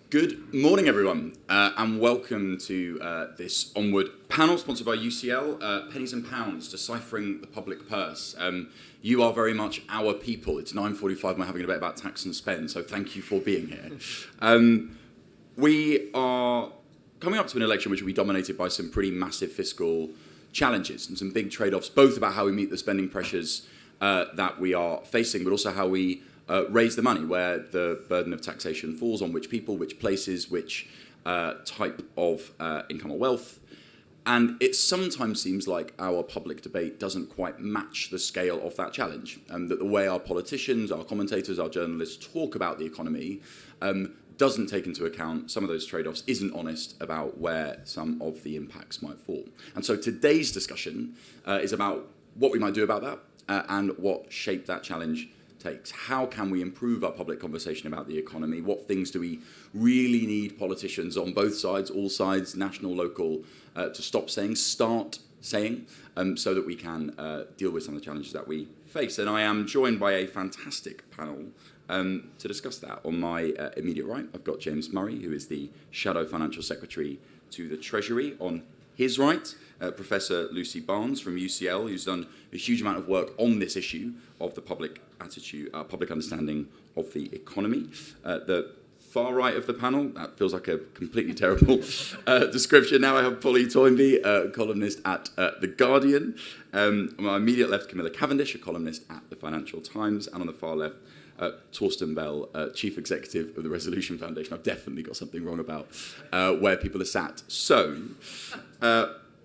Good morning, everyone, and welcome to this Onward panel sponsored by UCL, Pennies and Pounds, Deciphering the Public Purse. You are very much our people. It's 9:45 and we're having a debate about tax and spend, so thank you for being here. We are coming up to an election which will be dominated by some pretty massive fiscal challenges and some big trade-offs, both about how we meet the spending pressures that we are facing, but also how we raise the money, where the burden of taxation falls on which people, which places, which type of income or wealth. And it sometimes seems like our public debate doesn't quite match the scale of that challenge, and that the way our politicians, our commentators, our journalists talk about the economy doesn't take into account some of those trade-offs, isn't honest about where some of the impacts might fall. And so today's discussion is about what we might do about that and what shape that challenge takes. How can we improve our public conversation about the economy? What things do we really need politicians on both sides, all sides, national, local, to stop saying, start saying, so that we can deal with some of the challenges that we face? And I am joined by a fantastic panel to discuss that. On my immediate right, I've got James Murray, who is the Shadow Financial Secretary to the Treasury. On his right, Professor Lucy Barnes from UCL, who's done a huge amount of work on this issue of the public attitude, public understanding of the economy. The far right of the panel, that feels like a completely terrible description. Now I have Toynbee, a columnist at The Guardian. On my immediate left, Camilla Cavendish, a columnist at The Financial Times. And on the far left, Torsten Bell, Chief Executive of the Resolution Foundation. I've definitely got something wrong about where people are sat. So,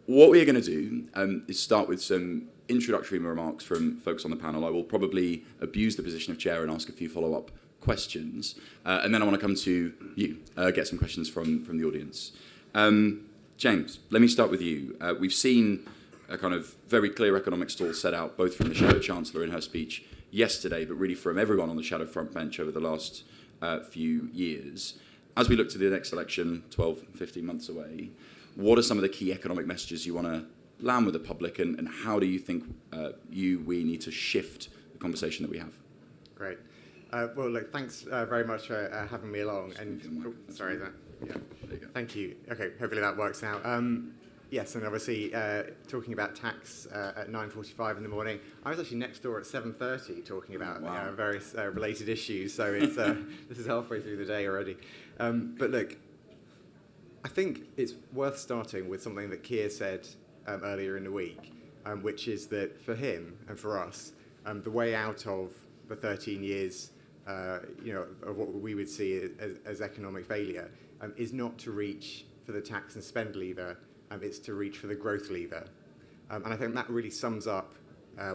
what we are going to do is start with some introductory remarks from folks on the panel. I will probably abuse the position of chair and ask a few follow-up questions. And then I want to come to you, get some questions from the audience. James, let me start with you. We've seen a kind of very clear economic stall set out, both from the Shadow Chancellor in her speech yesterday, but really from everyone on the Shadow front bench over the last few years. As we look to the next election, 12, 15 months away, what are some of the key economic messages you want to land with the public, and how do you think we need to shift the conversation that we have? Great. Well, look, thanks very much for having me along. And sorry, that. Yeah. There you go. Thank you. Okay, hopefully that works out. Yes, and obviously talking about tax at 9:45 in the morning. I was actually next door at 7:30 talking about various related issues. So it's this is halfway through the day already. But look, I think it's worth starting with something that Keir said earlier in the week, which is that for him and for us, the way out of the 13 years, of what we would see as economic failure, is not to reach for the tax and spend lever. It's to reach for the growth lever. And I think that really sums up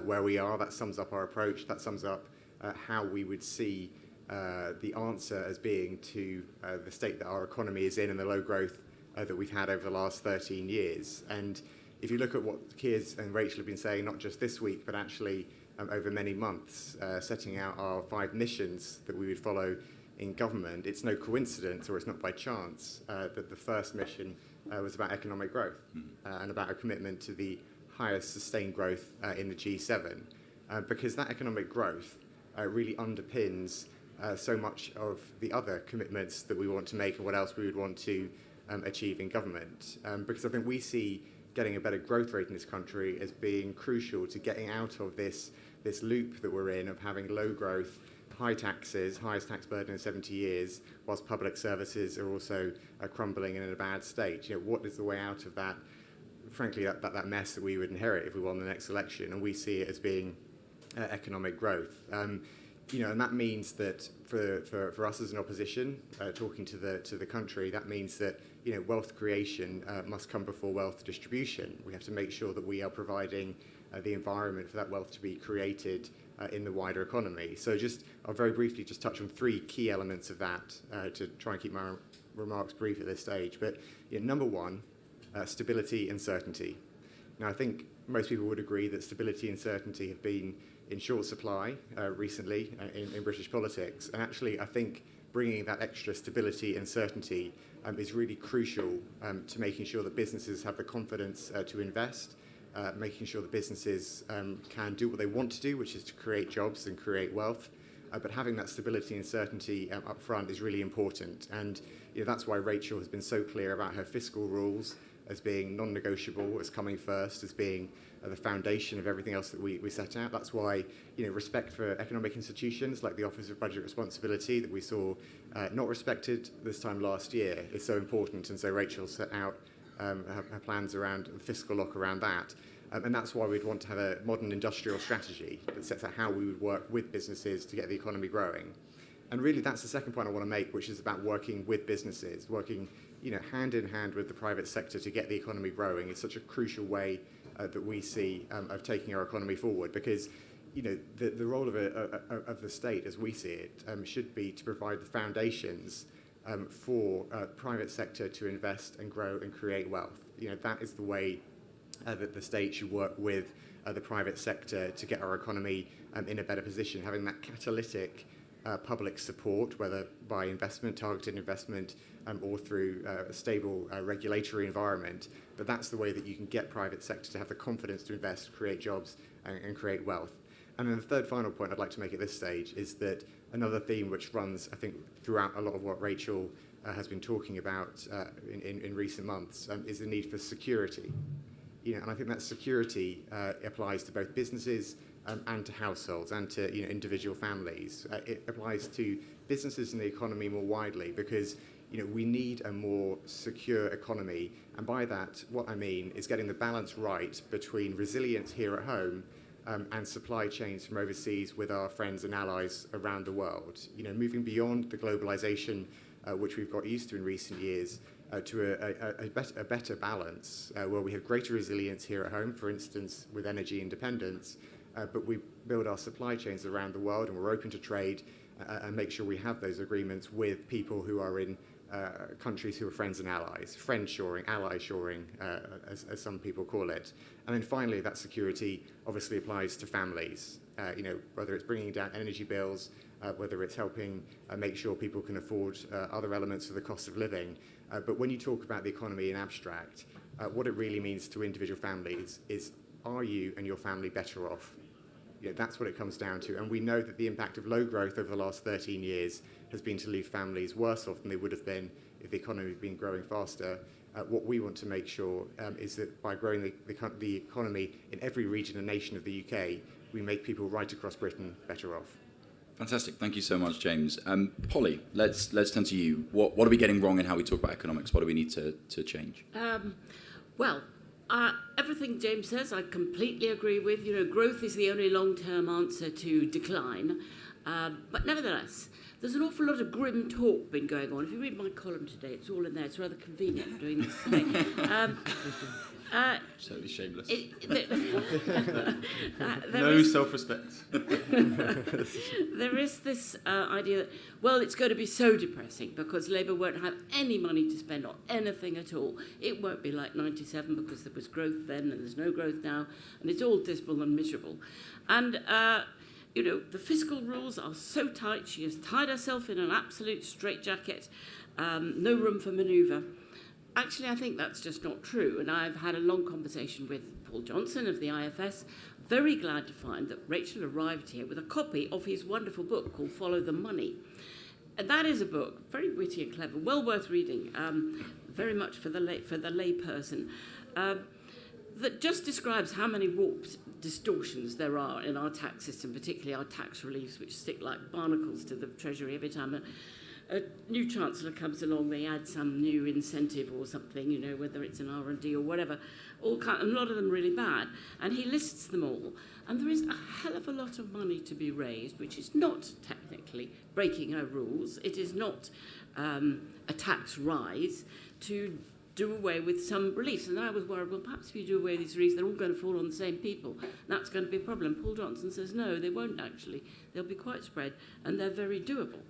where we are. That sums up our approach. That sums up how we would see the answer as being to the state that our economy is in and the low growth that we've had over the last 13 years. And if you look at what Keir and Rachel have been saying, not just this week, but actually over many months, setting out our 5 missions that we would follow in government, it's no coincidence, or it's not by chance, that the first mission was about economic growth and about a commitment to the highest sustained growth in the G7, because that economic growth really underpins so much of the other commitments that we want to make and what else we would want to achieve in government. Because I think we see getting a better growth rate in this country as being crucial to getting out of this loop that we're in of having low growth, high taxes, highest tax burden in 70 years, whilst public services are also crumbling and in a bad state. What is the way out of that? Frankly, that mess that we would inherit if we won the next election, and we see it as being economic growth. And that means that for us as an opposition, talking to the country, that means that wealth creation must come before wealth distribution. We have to make sure that we are providing the environment for that wealth to be created in the wider economy. So I'll very briefly just touch on 3 key elements of that to try and keep my remarks brief at this stage. But number 1, stability and certainty. Now, I think most people would agree that stability and certainty have been in short supply recently in British politics. And actually, I think bringing that extra stability and certainty is really crucial to making sure that businesses have the confidence to invest, making sure that businesses can do what they want to do, which is to create jobs and create wealth, but having that stability and certainty up front is really important. And that's why Rachel has been so clear about her fiscal rules as being non-negotiable, as coming first, as being the foundation of everything else that we set out. That's why respect for economic institutions like the Office of Budget Responsibility that we saw not respected this time last year is so important. And so Rachel set out her plans around the fiscal lock around that. And that's why we'd want to have a modern industrial strategy that sets out how we would work with businesses to get the economy growing. And really that's the second point I want to make, which is about working with businesses, working hand in hand with the private sector to get the economy growing. It's such a crucial way that we see of taking our economy forward, because the role of the state, as we see it, should be to provide the foundations for private sector to invest and grow and create wealth. That is the way that the state should work with the private sector to get our economy in a better position, having that catalytic public support, whether by investment, targeted investment, or through a stable regulatory environment. But that's the way that you can get private sector to have the confidence to invest, create jobs, and create wealth. And then the third final point I'd like to make at this stage is that another theme which runs, I think, throughout a lot of what Rachel has been talking about in recent months is the need for security. And I think that security applies to both businesses and to households and to individual families. It applies to businesses and the economy more widely, because we need a more secure economy. And by that, what I mean is getting the balance right between resilience here at home and supply chains from overseas with our friends and allies around the world. Moving beyond the globalization which we've got used to in recent years to a better balance where we have greater resilience here at home, for instance, with energy independence, but we build our supply chains around the world and we're open to trade and make sure we have those agreements with people who are in countries who are friends and allies, friend shoring, ally shoring, as some people call it. And then finally, that security obviously applies to families, whether it's bringing down energy bills, whether it's helping make sure people can afford other elements of the cost of living. But when you talk about the economy in abstract, what it really means to individual families is, are you and your family better off? That's what it comes down to. And we know that the impact of low growth over the last 13 years has been to leave families worse off than they would have been if the economy had been growing faster. What we want to make sure is that by growing the economy in every region and nation of the UK, we make people right across Britain better off. Fantastic. Thank you so much, James. Polly, let's turn to you. What are we getting wrong in how we talk about economics? What do we need to change? Everything James says, I completely agree with. Growth is the only long-term answer to decline. But nevertheless, there's an awful lot of grim talk been going on. If you read my column today, it's all in there. It's rather convenient for doing this today. Totally shameless. No self-respect. There is this idea that, well, it's going to be so depressing because Labour won't have any money to spend on anything at all. It won't be like 97 because there was growth then and there's no growth now, and it's all dismal and miserable. And the fiscal rules are so tight. She has tied herself in an absolute straitjacket. No room for manoeuvre. Actually, I think that's just not true. And I've had a long conversation with Paul Johnson of the IFS. Very glad to find that Rachel arrived here with a copy of his wonderful book called Follow the Money. And that is a book, very witty and clever, well worth reading, very much for the lay person, that just describes how many warped distortions there are in our tax system, particularly our tax reliefs, which stick like barnacles to the Treasury every time a new chancellor comes along. They add some new incentive or something, whether it's an R&D or whatever. A lot of them really bad. And he lists them all. And there is a hell of a lot of money to be raised, which is not technically breaking our rules. It is not a tax rise to do away with some reliefs. And I was worried, well, perhaps if you do away with these reliefs, they're all going to fall on the same people. That's going to be a problem. Paul Johnson says, no, they won't actually. They'll be quite spread, and they're very doable.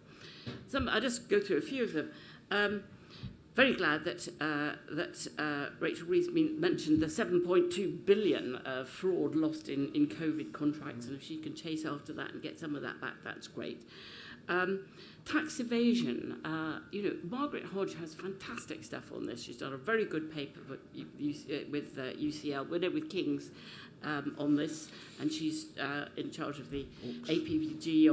I'll just go through a few of them. Very glad that Rachel Rees mentioned the 7.2 billion fraud lost in COVID contracts, and if she can chase after that and get some of that back, that's great. Tax evasion. Margaret Hodge has fantastic stuff on this. She's done a very good paper with UCL, with King's, on this, and she's in charge of the APPG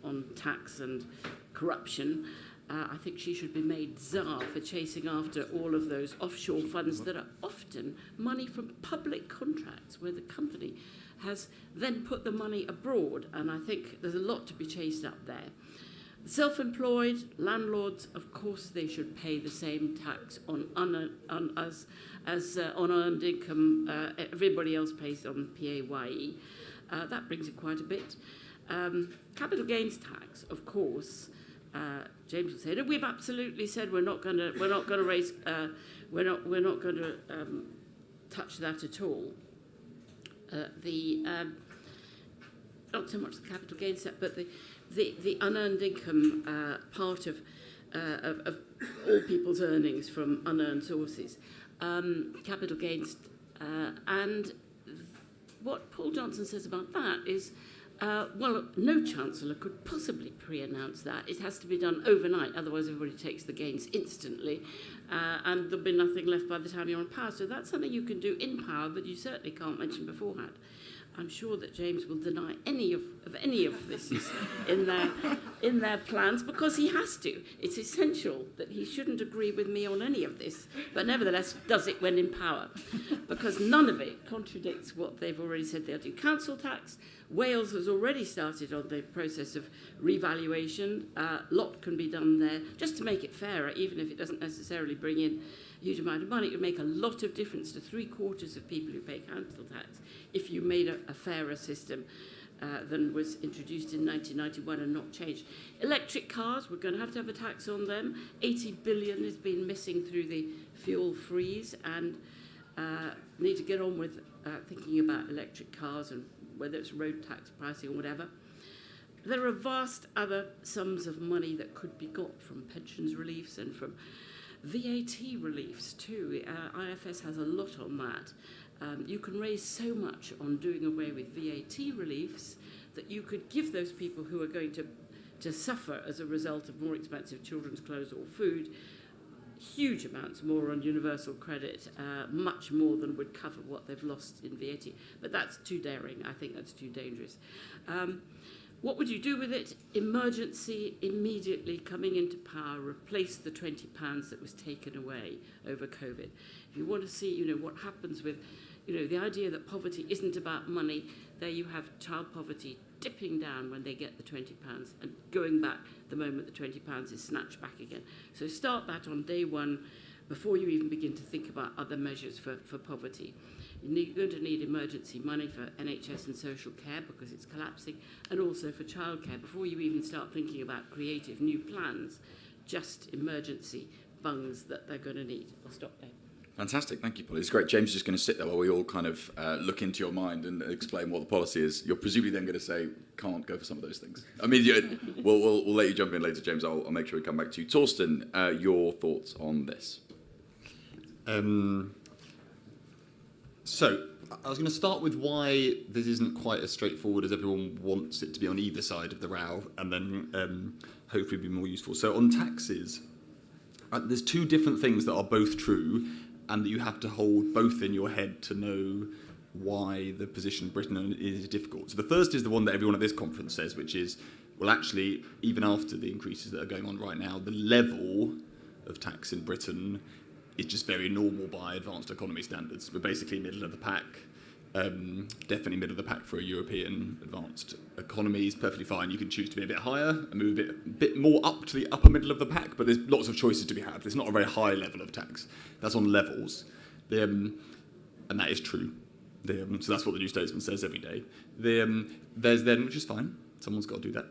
on tax and corruption. I think she should be made czar for chasing after all of those offshore funds that are often money from public contracts where the company has then put the money abroad, and I think there's a lot to be chased up there. Self-employed landlords, of course, they should pay the same tax on as on earned income. Everybody else pays on PAYE. That brings it quite a bit. Capital gains tax, of course. James will say, no, we've absolutely said we're not going to raise, we're not going to touch that at all. Not so much the capital gains tax, but the unearned income part of all people's earnings from unearned sources. Capital gains, and what Paul Johnson says about that is, well, no chancellor could possibly pre-announce that. It has to be done overnight, otherwise everybody takes the gains instantly, and there'll be nothing left by the time you're in power. So that's something you can do in power, but you certainly can't mention beforehand. I'm sure that James will deny any of this in their plans, because he has to. It's essential that he shouldn't agree with me on any of this, but nevertheless does it when in power, because none of it contradicts what they've already said they'll do. Council tax, Wales has already started on the process of revaluation. A lot can be done there, just to make it fairer, even if it doesn't necessarily bring in a huge amount of money. It would make a lot of difference to 3/4 of people who pay council tax if you made a fairer system than was introduced in 1991 and not changed. Electric cars, we're going to have a tax on them. 80 billion has been missing through the fuel freeze, and need to get on with thinking about electric cars and whether it's road tax pricing or whatever. There are vast other sums of money that could be got from pensions reliefs and from VAT reliefs too. IFS has a lot on that. You can raise so much on doing away with VAT reliefs that you could give those people who are going to suffer as a result of more expensive children's clothes or food huge amounts more on universal credit, much more than would cover what they've lost in VAT. But that's too daring. I think that's too dangerous. What would you do with it? Emergency, immediately coming into power, replace the £20 that was taken away over COVID. If you want to see, what happens with, the idea that poverty isn't about money, there you have child poverty dipping down when they get the £20 and going back the moment the £20 is snatched back again. So start that on day one before you even begin to think about other measures for poverty. You're going to need emergency money for NHS and social care because it's collapsing, and also for childcare before you even start thinking about creative new plans, just emergency bungs that they're going to need. I'll stop there. Fantastic, thank you, Paul. It's great. James is just going to sit there while we all kind of look into your mind and explain what the policy is. You're presumably then going to say, can't go for some of those things. I mean, we'll let you jump in later, James. I'll make sure we come back to you. Torsten, your thoughts on this? So, I was going to start with why this isn't quite as straightforward as everyone wants it to be on either side of the row, and then hopefully be more useful. So on taxes, there's two different things that are both true, and that you have to hold both in your head to know why the position of Britain is difficult. So the first is the one that everyone at this conference says, which is, well, actually, even after the increases that are going on right now, the level of tax in Britain is just very normal by advanced economy standards. We're basically middle of the pack, definitely middle of the pack for a European advanced economy is perfectly fine. You can choose to be a bit higher and move a bit more up to the upper middle of the pack, but there's lots of choices to be had. There's not a very high level of tax. That's on levels. And that is true. So that's what the New Statesman says every day. There's then, which is fine, someone's got to do that.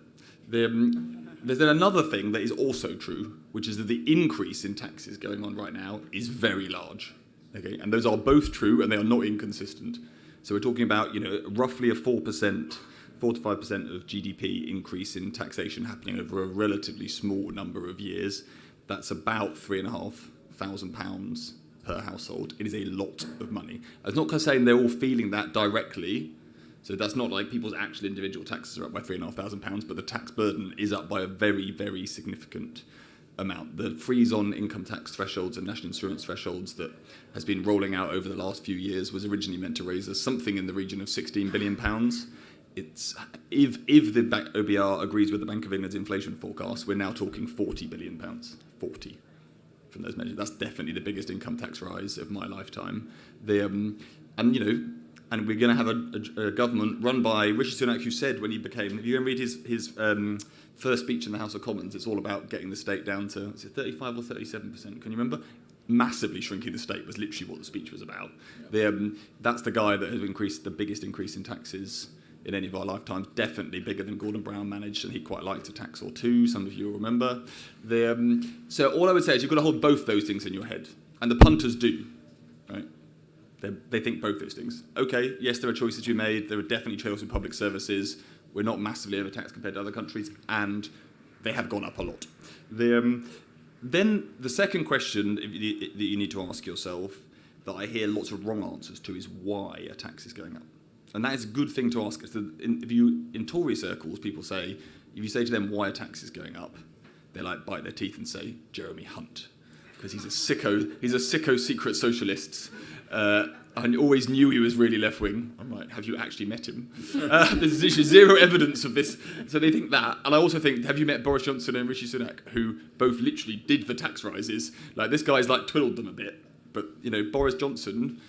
There's then another thing that is also true, which is that the increase in taxes going on right now is very large. Okay, and those are both true, and they are not inconsistent. So we're talking about, roughly a 4% to 5% of GDP increase in taxation happening over a relatively small number of years. That's about £3,500 per household. It is a lot of money. It's not saying they're all feeling that directly. So that's not like people's actual individual taxes are up by £3,500, but the tax burden is up by a very, very significant amount. The freeze on income tax thresholds and national insurance thresholds that has been rolling out over the last few years was originally meant to raise us something in the region of £16 billion. It's if the OBR agrees with the Bank of England's inflation forecast, we're now talking £40 billion. 40 from those measures. That's definitely the biggest income tax rise of my lifetime. And we're going to have a government run by Rishi Sunak, who said when he became, if you go and read his first speech in the House of Commons, it's all about getting the state down to, is it 35 or 37%? Can you remember? Massively shrinking the state was literally what the speech was about. That's the guy that has increased the biggest increase in taxes in any of our lifetimes, definitely bigger than Gordon Brown managed, and he quite liked a tax or two, some of you will remember. So all I would say is you've got to hold both those things in your head, and the punters do, right? They think both those things. Okay, yes, there are choices to be made, there are definitely trade-offs in public services, we're not massively overtaxed compared to other countries, and they have gone up a lot. Then the second question that you need to ask yourself, that I hear lots of wrong answers to, is why a tax is going up. And that is a good thing to ask. In Tory circles, people say, if you say to them why a tax is going up, they like bite their teeth and say Jeremy Hunt, because he's a sicko secret socialist. I always knew he was really left-wing. I'm like, have you actually met him? There's literally zero evidence of this. So they think that. And I also think, have you met Boris Johnson and Rishi Sunak, who both literally did the tax rises? Like, this guy's like twiddled them a bit. But, Boris Johnson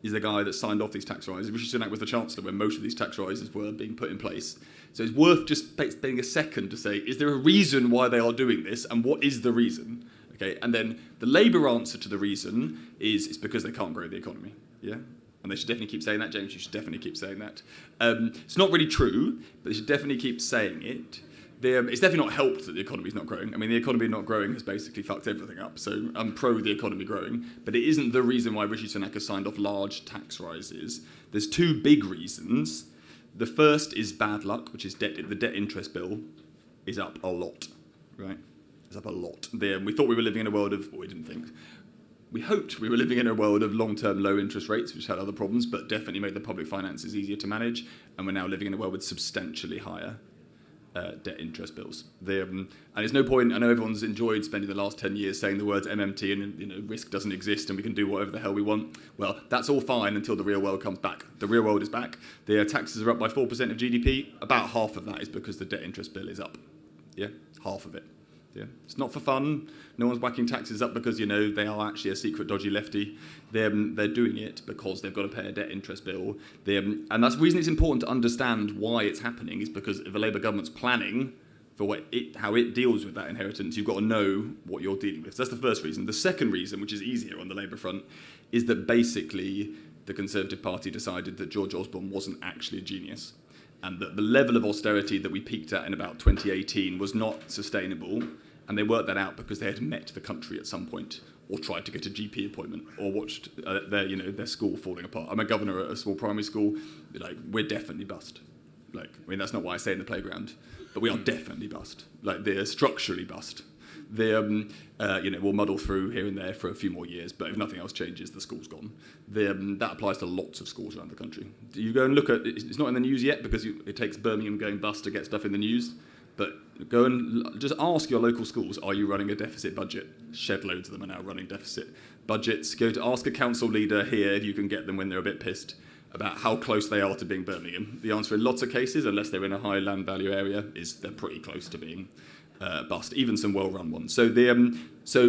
is the guy that signed off these tax rises. Rishi Sunak was the Chancellor when most of these tax rises were being put in place. So it's worth just spending a second to say, is there a reason why they are doing this, and what is the reason? Okay, and then the Labour answer to the reason is it's because they can't grow the economy. Yeah, and they should definitely keep saying that, James. You should definitely keep saying that. It's not really true, but they should definitely keep saying it. It's definitely not helped that the economy's not growing. I mean, the economy not growing has basically fucked everything up. So I'm pro the economy growing, but it isn't the reason why Rishi Sunak has signed off large tax rises. There's two big reasons. The first is bad luck, which is the debt interest bill is up a lot, right? It's up a lot. We thought we were living in a world of, we didn't think. We hoped we were living in a world of long-term low interest rates, which had other problems, but definitely made the public finances easier to manage. And we're now living in a world with substantially higher debt interest bills. And there's no point, I know everyone's enjoyed spending the last 10 years saying the words MMT and risk doesn't exist and we can do whatever the hell we want. Well, that's all fine until the real world comes back. The real world is back. The taxes are up by 4% of GDP. About half of that is because the debt interest bill is up. Yeah, half of it. Yeah. It's not for fun. No one's whacking taxes up because, they are actually a secret dodgy lefty. They're doing it because they've got to pay a debt interest bill. And that's the reason it's important to understand why it's happening, is because if the Labour government's planning for how it deals with that inheritance, you've got to know what you're dealing with. So that's the first reason. The second reason, which is easier on the Labour front, is that basically the Conservative Party decided that George Osborne wasn't actually a genius, and that the level of austerity that we peaked at in about 2018 was not sustainable. And they worked that out because they had met the country at some point, or tried to get a GP appointment, or watched their school falling apart. I'm a governor at a small primary school. We're definitely bust. That's not what I say in the playground, but we are definitely bust. They're structurally bust. We'll muddle through here and there for a few more years, but if nothing else changes, the school's gone. That applies to lots of schools around the country. You go and look at, it's not in the news yet because it takes Birmingham going bust to get stuff in the news. But go and just ask your local schools, are you running a deficit budget? Shed loads of them are now running deficit budgets. Go to ask a council leader here, if you can get them when they're a bit pissed, about how close they are to being Birmingham. The answer in lots of cases, unless they're in a high land value area, is they're pretty close to being bust, even some well-run ones. So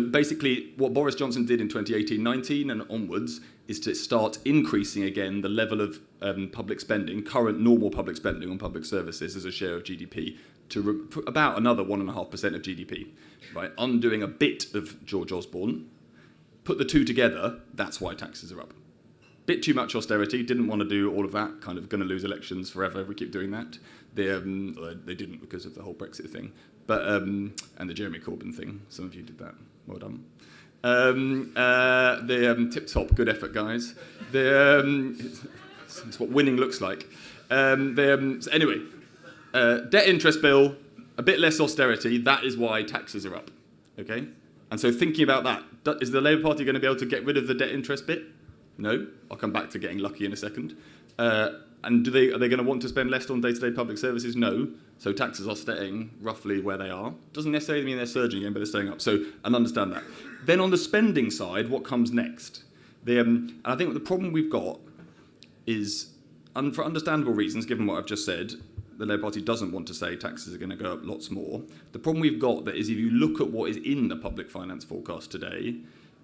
basically what Boris Johnson did in 2018-19 and onwards is to start increasing again the level of public spending, current normal public spending on public services as a share of GDP, to about another 1.5% of GDP, right? Undoing a bit of George Osborne. Put the two together, that's why taxes are up. Bit too much austerity, didn't want to do all of that, kind of going to lose elections forever if we keep doing that. They didn't because of the whole Brexit thing, but and the Jeremy Corbyn thing. Some of you did that, well done. Tip-top, good effort, guys. It's what winning looks like. So anyway, debt interest bill, a bit less austerity, that is why taxes are up, okay? And so thinking about that, is the Labour Party going to be able to get rid of the debt interest bit? No. I'll come back to getting lucky in a second. And are they going to want to spend less on day-to-day public services? No. So taxes are staying roughly where they are. Doesn't necessarily mean they're surging again, but they're staying up. So, and understand that. Then on the spending side, what comes next? And I think the problem we've got is, for understandable reasons, given what I've just said, the Labour Party doesn't want to say taxes are going to go up lots more. The problem we've got that is if you look at what is in the public finance forecast today,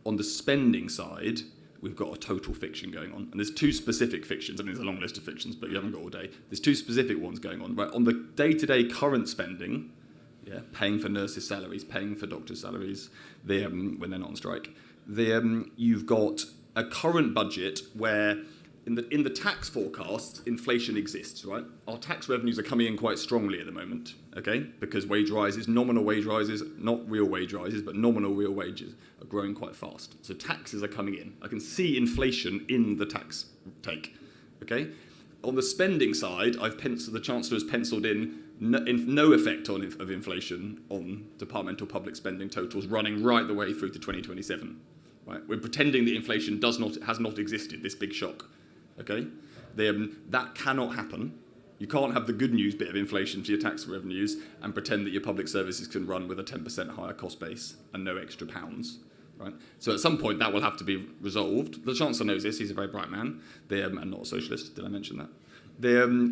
on the spending side, we've got a total fiction going on. And there's two specific fictions. I mean, there's a long list of fictions, but you haven't got all day. There's two specific ones going on. Right? On the day-to-day current spending, paying for nurses' salaries, paying for doctors' salaries when they're not on strike, you've got a current budget where in the tax forecast, inflation exists, right? Our tax revenues are coming in quite strongly at the moment, okay? Because wage rises, nominal wage rises, not real wage rises, but nominal real wages are growing quite fast. So taxes are coming in. I can see inflation in the tax take, okay? On the spending side, the Chancellor has penciled in no effect of inflation on departmental public spending totals running right the way through to 2027. Right? We're pretending that inflation has not existed, this big shock. Okay, that cannot happen. You can't have the good news bit of inflation to your tax revenues and pretend that your public services can run with a 10% higher cost base and no extra pounds. Right? So at some point that will have to be resolved. The Chancellor knows this. He's a very bright man, and not a socialist. Did I mention that?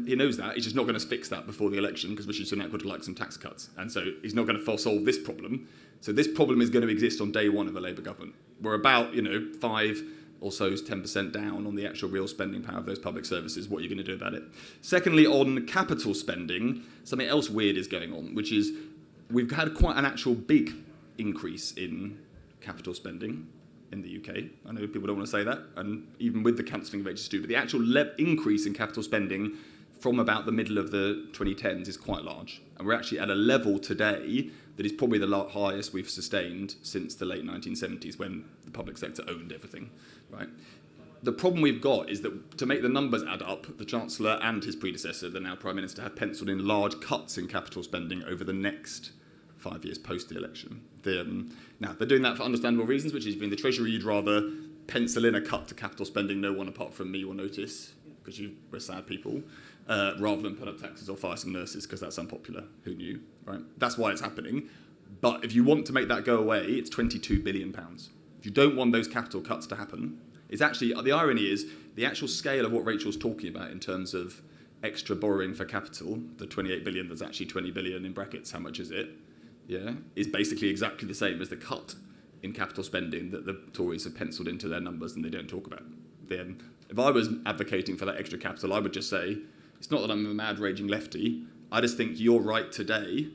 He knows that. He's just not going to fix that before the election because Rishi Sunak would like some tax cuts, and so he's not going to solve this problem. So this problem is going to exist on day one of a Labour government. We're about 5 or so is 10% down on the actual real spending power of those public services. What are you going to do about it? Secondly, on capital spending, something else weird is going on, which is we've had quite an actual big increase in capital spending in the UK. I know people don't want to say that, and even with the cancelling of HS2, but the actual increase in capital spending from about the middle of the 2010s is quite large. And we're actually at a level today that is probably the highest we've sustained since the late 1970s when the public sector owned everything, right? The problem we've got is that to make the numbers add up, the Chancellor and his predecessor, the now Prime Minister, have penciled in large cuts in capital spending over the next 5 years post the election. Now, they're doing that for understandable reasons, which is being the Treasury, you'd rather pencil in a cut to capital spending no one apart from me will notice, because we're sad people, rather than put up taxes or fire some nurses, because that's unpopular. Who knew, right? That's why it's happening. But if you want to make that go away, it's £22 billion. If you don't want those capital cuts to happen, it's actually, the irony is, the actual scale of what Rachel's talking about in terms of extra borrowing for capital, the 28 billion, there's actually 20 billion in brackets, how much is it? Yeah, is basically exactly the same as the cut in capital spending that the Tories have penciled into their numbers and they don't talk about. If I was advocating for that extra capital, I would just say, it's not that I'm a mad raging lefty, I just think you're right today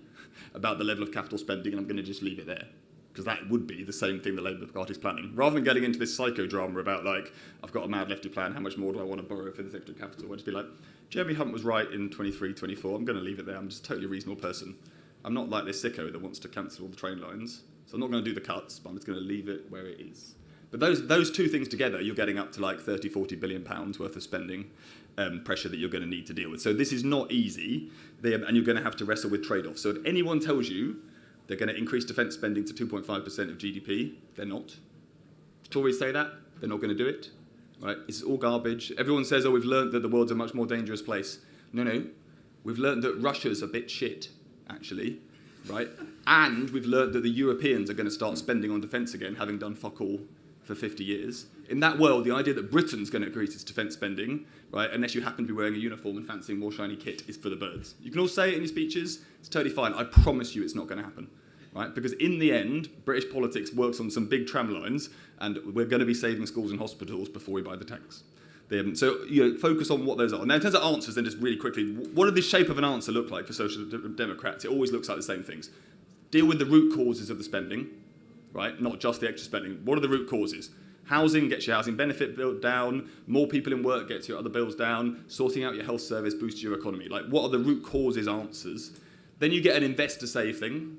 about the level of capital spending and I'm going to just leave it there. Because that would be the same thing the Labour Party's planning. Rather than getting into this psychodrama about, like, I've got a mad lefty plan, how much more do I want to borrow for this extra capital? I'd just be like, Jeremy Hunt was right in 23, 24, I'm going to leave it there, I'm just a totally reasonable person. I'm not like this sicko that wants to cancel all the train lines, so I'm not going to do the cuts, but I'm just going to leave it where it is. But those two things together, you're getting up to like 30, 40 billion pounds worth of spending pressure that you're going to need to deal with. So this is not easy, and you're going to have to wrestle with trade-offs. So if anyone tells you they're going to increase defence spending to 2.5% of GDP, they're not. If Tories say that, they're not going to do it. Right? It's all garbage. Everyone says, oh, we've learned that the world's a much more dangerous place. No. We've learned that Russia's a bit shit, actually. Right? And we've learned that the Europeans are going to start spending on defence again, having done fuck all for 50 years. In that world, the idea that Britain's going to increase its defence spending, right, unless you happen to be wearing a uniform and fancying more shiny kit, is for the birds. You can all say it in your speeches, it's totally fine. I promise you it's not going to happen, right? Because in the end, British politics works on some big tram lines, and we're going to be saving schools and hospitals before we buy the tanks. So focus on what those are. Now, in terms of answers, then just really quickly, what does the shape of an answer look like for Social Democrats? It always looks like the same things. Deal with the root causes of the spending, right? Not just the extra spending. What are the root causes? Housing gets your housing benefit bill down, more people in work gets your other bills down, sorting out your health service boosts your economy. Like, what are the root causes answers? Then you get an investor save thing.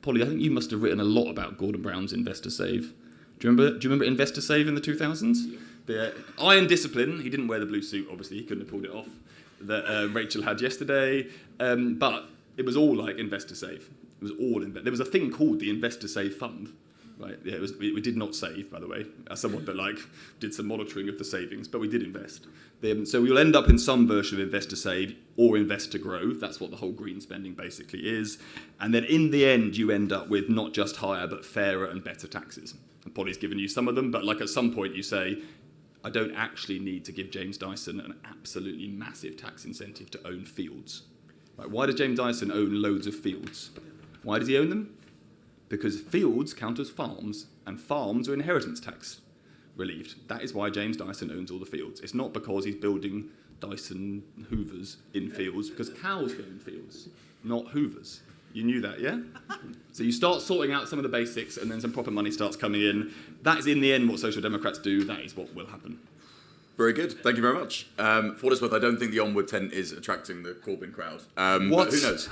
Polly, I think you must have written a lot about Gordon Brown's investor save. Do you remember investor save in the 2000s? Yeah. The iron discipline, he didn't wear the blue suit, obviously, he couldn't have pulled it off, that Rachel had yesterday, but it was all like investor save. It was all there was a thing called the investor save fund, Right? Yeah, we did not save, by the way, as someone that did some monitoring of the savings, but we did invest. So we'll end up in some version of invest to save or invest to grow. That's what the whole green spending basically is. And then in the end, you end up with not just higher, but fairer and better taxes. And Polly's given you some of them, but at some point you say, I don't actually need to give James Dyson an absolutely massive tax incentive to own fields. Right? Why does James Dyson own loads of fields? Why does he own them? Because fields count as farms, and farms are inheritance tax relieved. That is why James Dyson owns all the fields. It's not because he's building Dyson Hoovers in fields, because cows go in fields, not Hoovers. You knew that, yeah? So you start sorting out some of the basics, and then some proper money starts coming in. That is, in the end, what Social Democrats do. That is what will happen. Very good. Thank you very much. For what it's worth, I don't think the Onward tent is attracting the Corbyn crowd. What? But who knows?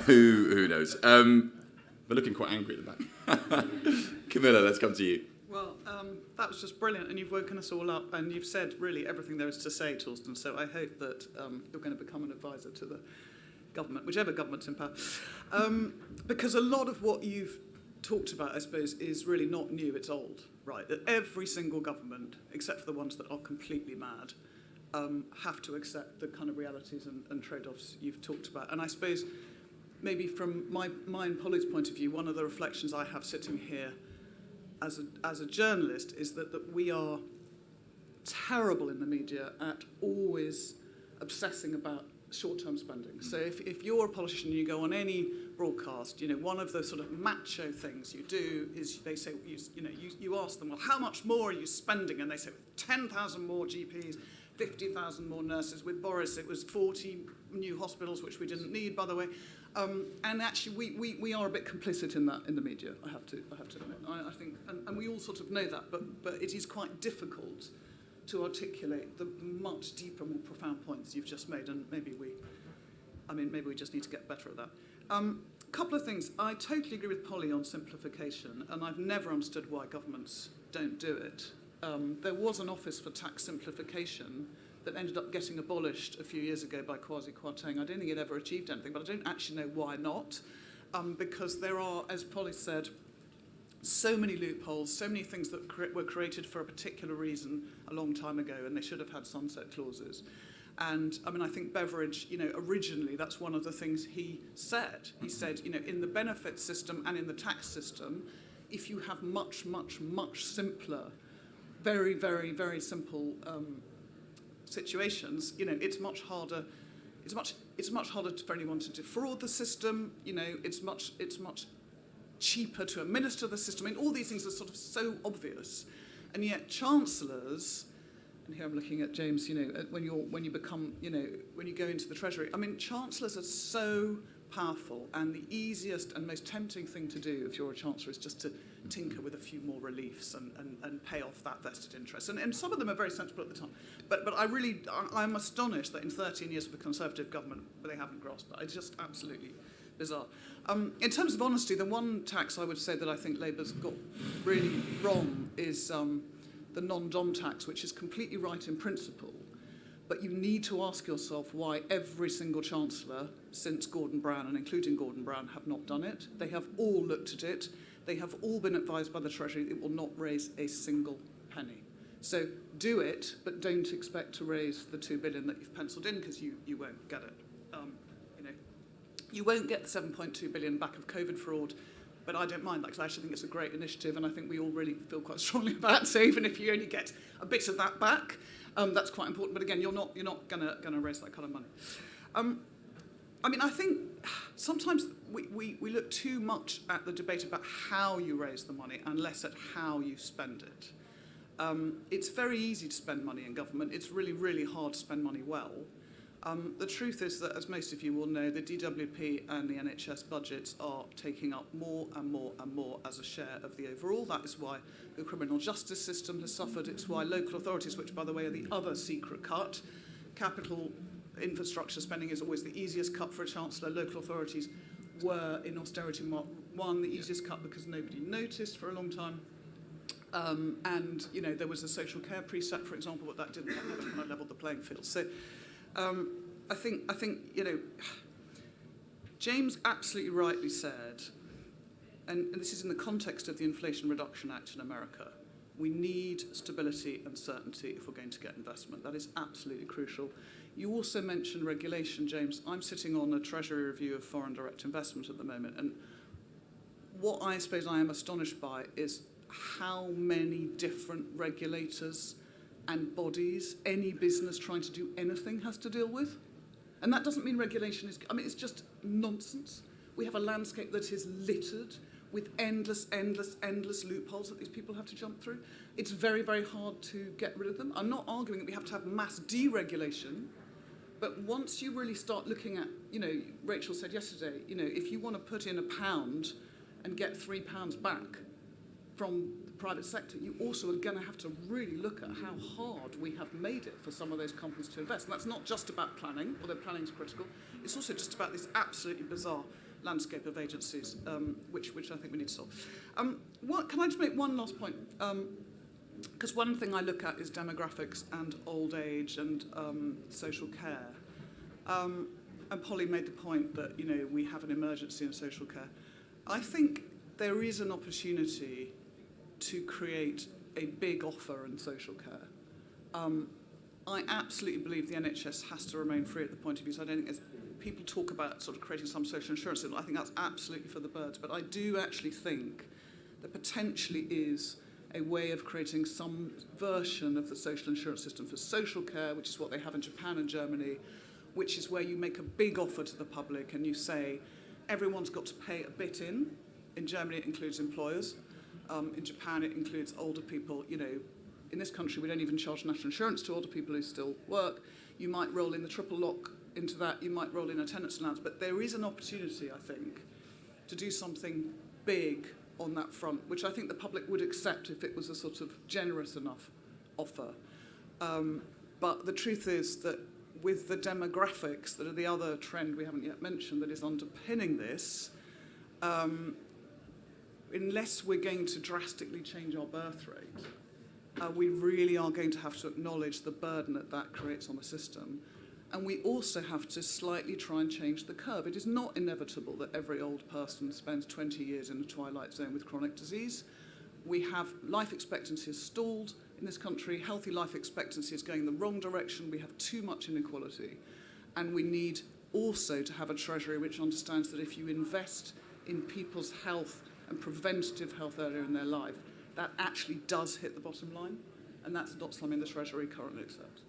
Who knows? They're looking quite angry at the back. Camilla, let's come to you. Well, that was just brilliant, and you've woken us all up, and you've said really everything there is to say, Torsten, so I hope that you're going to become an advisor to the government, whichever government's in power. Because a lot of what you've talked about, I suppose, is really not new, it's old, right? That every single government, except for the ones that are completely mad, have to accept the kind of realities and trade-offs you've talked about. And I suppose maybe from my and Polly's point of view, one of the reflections I have sitting here as a journalist is that we are terrible in the media at always obsessing about short-term spending. So if you're a politician and you go on any broadcast, one of the sort of macho things you do is they say, you ask them, well, how much more are you spending? And they say, 10,000 more GPs, 50,000 more nurses. With Boris, it was 40 new hospitals, which we didn't need, by the way. And actually, we are a bit complicit in that in the media. I have to admit. I think, and we all sort of know that, but it is quite difficult to articulate the much deeper, more profound points you've just made, and maybe we just need to get better at that. A couple of things. I totally agree with Polly on simplification, and I've never understood why governments don't do it. There was an office for tax simplification that ended up getting abolished a few years ago by Kwasi Kwarteng. I don't think it ever achieved anything, but I don't actually know why not, because there are, as Polly said, so many loopholes, so many things that were created for a particular reason a long time ago, and they should have had sunset clauses. And I think Beveridge, originally that's one of the things he said. He said, in the benefit system and in the tax system, if you have much, much, much simpler, very, very, very simple situations, it's much harder. It's much harder for anyone to defraud the system. It's much cheaper to administer the system. All these things are sort of so obvious, and yet chancellors. And here I'm looking at James. When you go into the Treasury, chancellors are so powerful, and the easiest and most tempting thing to do if you're a chancellor is just to tinker with a few more reliefs and pay off that vested interest. And some of them are very sensible at the time. But I'm astonished that in 13 years of a Conservative government, they haven't grasped that. It's just absolutely bizarre. In terms of honesty, the one tax I would say that I think Labour's got really wrong is the non-dom tax, which is completely right in principle. But you need to ask yourself why every single chancellor since Gordon Brown, and including Gordon Brown, have not done it. They have all looked at it. They have all been advised by the Treasury it will not raise a single penny. So do it, but don't expect to raise the 2 billion that you've penciled in, because you won't get it. You won't get the 7.2 billion back of COVID fraud, but I don't mind that, because I actually think it's a great initiative, and I think we all really feel quite strongly about it. So even if you only get a bit of that back, that's quite important. But again, you're not gonna raise that kind of money. I think sometimes we look too much at the debate about how you raise the money and less at how you spend it. It's very easy to spend money in government. It's really, really hard to spend money well. The truth is that, as most of you will know, the DWP and the NHS budgets are taking up more and more and more as a share of the overall. That is why the criminal justice system has suffered. It's why local authorities, which, by the way, are the other secret cut, capital infrastructure spending is always the easiest cut for a chancellor. Local authorities were, in austerity mark 1, the easiest cut because nobody noticed for a long time. And there was a social care precept, for example, but that didn't kind of level the playing field. So I think James absolutely rightly said and this is in the context of the Inflation Reduction Act in America, we need stability and certainty if we're going to get investment. That is absolutely crucial. You also mentioned regulation, James. I'm sitting on a Treasury review of foreign direct investment at the moment, and what I suppose I am astonished by is how many different regulators and bodies any business trying to do anything has to deal with. And that doesn't mean regulation is, it's just nonsense. We have a landscape that is littered with endless loopholes that these people have to jump through. It's very, very hard to get rid of them. I'm not arguing that we have to have mass deregulation, but once you really start looking at, Rachel said yesterday, if you want to put in £1 and get £3 back from the private sector, you also are going to have to really look at how hard we have made it for some of those companies to invest. And that's not just about planning, although planning is critical. It's also just about this absolutely bizarre landscape of agencies, which I think we need to solve. Can I just make one last point? Because one thing I look at is demographics and old age and social care. And Polly made the point that, we have an emergency in social care. I think there is an opportunity to create a big offer in social care. I absolutely believe the NHS has to remain free at the point of view. So I don't think people talk about sort of creating some social insurance system. I think that's absolutely for the birds. But I do actually think there potentially is a way of creating some version of the social insurance system for social care, which is what they have in Japan and Germany, which is where you make a big offer to the public and you say, everyone's got to pay a bit in. In Germany, it includes employers. In Japan, it includes older people. In this country, we don't even charge national insurance to older people who still work. You might roll in the triple lock into that. You might roll in a tenants allowance. But there is an opportunity, I think, to do something big on that front, which I think the public would accept if it was a sort of generous enough offer. But the truth is that with the demographics that are the other trend we haven't yet mentioned that is underpinning this, unless we're going to drastically change our birth rate, we really are going to have to acknowledge the burden that creates on the system. And we also have to slightly try and change the curve. It is not inevitable that every old person spends 20 years in the twilight zone with chronic disease. We have life expectancy is stalled in this country. Healthy life expectancy is going the wrong direction. We have too much inequality. And we need also to have a Treasury which understands that if you invest in people's health and preventative health earlier in their life, that actually does hit the bottom line. And that's not something the Treasury currently accepts.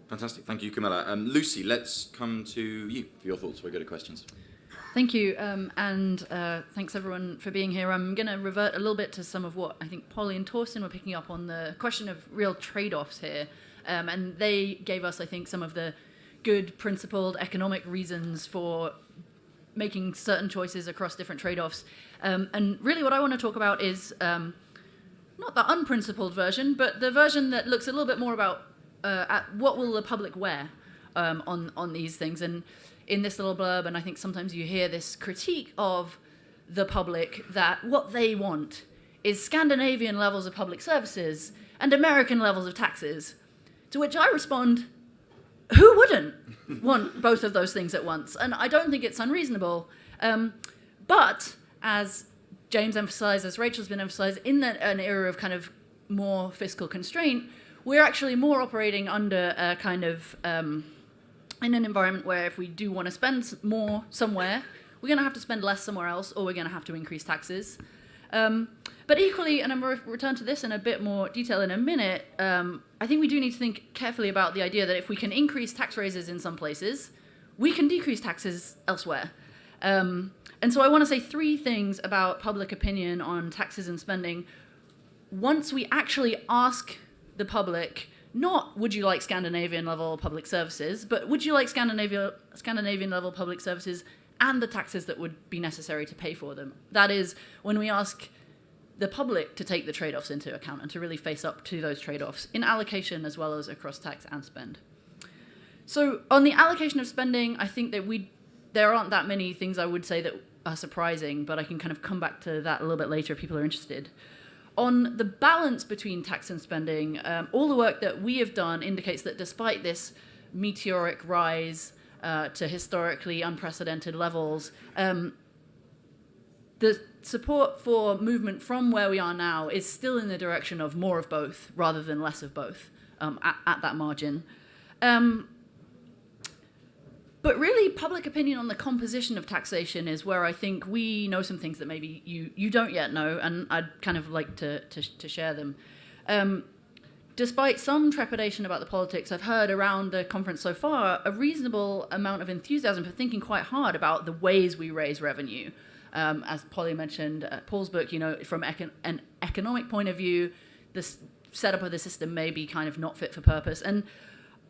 Fantastic. Thank you, Camilla. Lucy, let's come to you for your thoughts before we go to questions. Thank you, and thanks everyone for being here. I'm going to revert a little bit to some of what I think Polly and Torsten were picking up on, the question of real trade-offs here. And they gave us, I think, some of the good, principled economic reasons for making certain choices across different trade-offs. And really what I want to talk about is not the unprincipled version, but the version that looks a little bit more about at what will the public wear on these things. And in this little blurb, and I think sometimes you hear this critique of the public that what they want is Scandinavian levels of public services and American levels of taxes, to which I respond, who wouldn't want both of those things at once? And I don't think it's unreasonable. But as James emphasised, as Rachel's been emphasised, in an era of kind of more fiscal constraint, we're actually more operating under a kind of, in an environment where if we do want to spend more somewhere, we're going to have to spend less somewhere else, or we're going to have to increase taxes. But equally, and I'm going to return to this in a bit more detail in a minute, I think we do need to think carefully about the idea that if we can increase tax raises in some places, we can decrease taxes elsewhere. And so I want to say three things about public opinion on taxes and spending. Once we actually ask the public, not would you like Scandinavian level public services, but would you like Scandinavian level public services and the taxes that would be necessary to pay for them. That is when we ask the public to take the trade-offs into account and to really face up to those trade-offs in allocation as well as across tax and spend. So on the allocation of spending, I think that there aren't that many things I would say that are surprising, but I can kind of come back to that a little bit later if people are interested. On the balance between tax and spending, all the work that we have done indicates that despite this meteoric rise to historically unprecedented levels, the support for movement from where we are now is still in the direction of more of both rather than less of both at that margin. But really, public opinion on the composition of taxation is where I think we know some things that maybe you don't yet know, and I'd kind of like to share them. Despite some trepidation about the politics I've heard around the conference so far, a reasonable amount of enthusiasm for thinking quite hard about the ways we raise revenue. As Polly mentioned, Paul's book, from an economic point of view, the setup of the system may be kind of not fit for purpose. And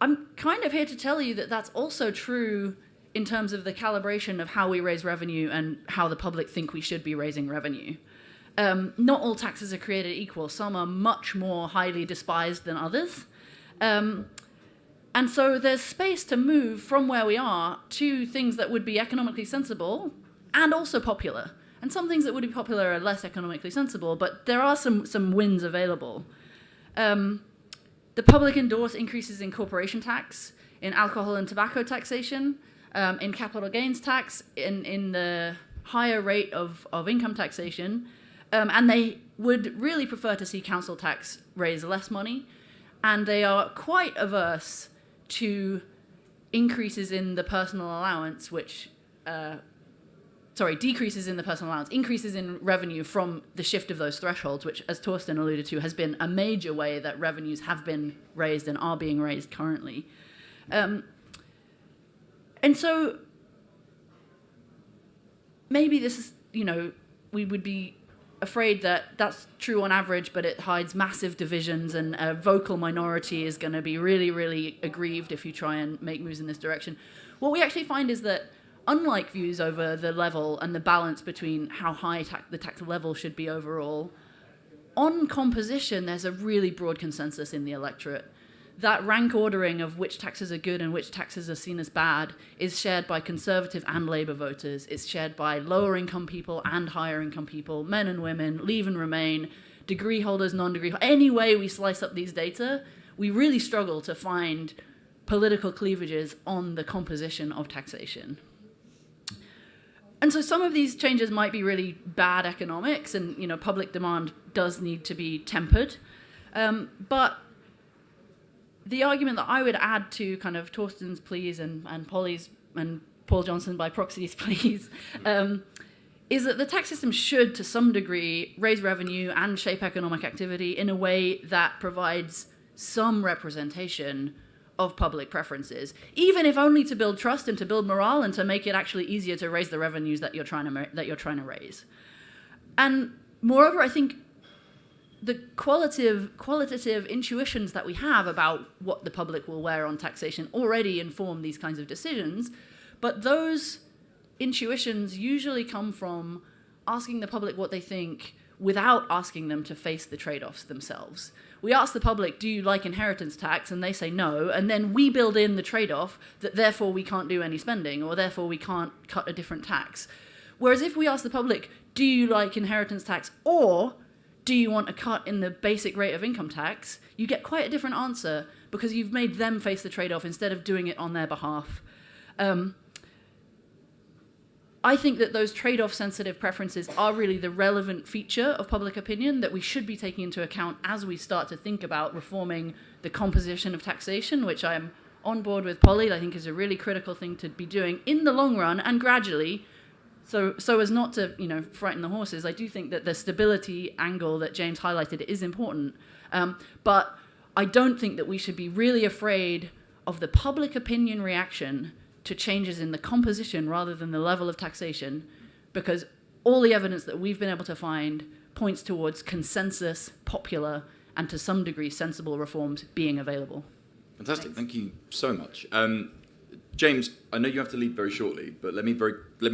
I'm kind of here to tell you that that's also true in terms of the calibration of how we raise revenue and how the public think we should be raising revenue. Not all taxes are created equal. Some are much more highly despised than others. And so there's space to move from where we are to things that would be economically sensible and also popular. And some things that would be popular are less economically sensible, but there are some wins available. The public endorse increases in corporation tax, in alcohol and tobacco taxation, in capital gains tax, in the higher rate of income taxation, and they would really prefer to see council tax raise less money, and they are quite averse to increases in the personal allowance, decreases in the personal allowance, increases in revenue from the shift of those thresholds, which, as Torsten alluded to, has been a major way that revenues have been raised and are being raised currently. And so maybe this is, we would be afraid that that's true on average, but it hides massive divisions, and a vocal minority is going to be really, really aggrieved if you try and make moves in this direction. What we actually find is that, unlike views over the level and the balance between how high the tax level should be overall, on composition, there's a really broad consensus in the electorate. That rank ordering of which taxes are good and which taxes are seen as bad is shared by Conservative and Labour voters. It's shared by lower income people and higher income people, men and women, leave and remain, degree holders, non-degree holders. Any way we slice up these data, we really struggle to find political cleavages on the composition of taxation. And so some of these changes might be really bad economics, and public demand does need to be tempered. But the argument that I would add to kind of Torsten's pleas and Polly's and Paul Johnson by proxy's pleas is that the tax system should, to some degree, raise revenue and shape economic activity in a way that provides some representation of public preferences, even if only to build trust and to build morale and to make it actually easier to raise the revenues that you're trying to raise. And moreover, I think the qualitative intuitions that we have about what the public will wear on taxation already inform these kinds of decisions, but those intuitions usually come from asking the public what they think without asking them to face the trade-offs themselves. We ask the public, do you like inheritance tax? And they say no, and then we build in the trade-off that therefore we can't do any spending, or therefore we can't cut a different tax. Whereas if we ask the public, do you like inheritance tax, or do you want a cut in the basic rate of income tax, you get quite a different answer because you've made them face the trade-off instead of doing it on their behalf. I think that those trade-off sensitive preferences are really the relevant feature of public opinion that we should be taking into account as we start to think about reforming the composition of taxation, which I'm on board with Polly. I think is a really critical thing to be doing in the long run and gradually. So as not to frighten the horses, I do think that the stability angle that James highlighted is important. But I don't think that we should be really afraid of the public opinion reaction to changes in the composition rather than the level of taxation, because all the evidence that we've been able to find points towards consensus, popular, and to some degree sensible reforms being available. Fantastic, thank you so much. James, I know you have to leave very shortly, but let me